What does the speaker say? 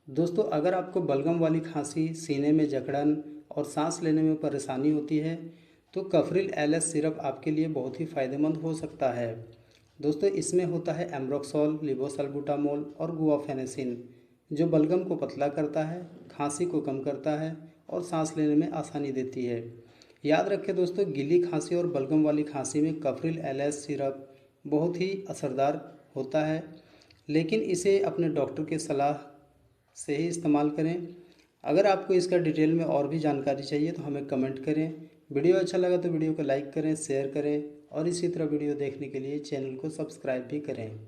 दोस्तों, अगर आपको बलगम वाली खांसी, सीने में जकड़न और सांस लेने में परेशानी होती है तो कफरिल एलएस सिरप आपके लिए बहुत ही फ़ायदेमंद हो सकता है। दोस्तों, इसमें होता है एम्ब्रोक्सोल, लिबोसल्बुटामोल और गुआफेनेसिन, जो बलगम को पतला करता है, खांसी को कम करता है और सांस लेने में आसानी देती है। याद रखें दोस्तों, गीली खांसी और बलगम वाली खांसी में कफरिल एलएस सिरप बहुत ही असरदार होता है, लेकिन इसे अपने डॉक्टर की सलाह से ही इस्तेमाल करें। अगर आपको इसका डिटेल में और भी जानकारी चाहिए तो हमें कमेंट करें। वीडियो अच्छा लगा तो वीडियो को लाइक करें, शेयर करें और इसी तरह वीडियो देखने के लिए चैनल को सब्सक्राइब भी करें।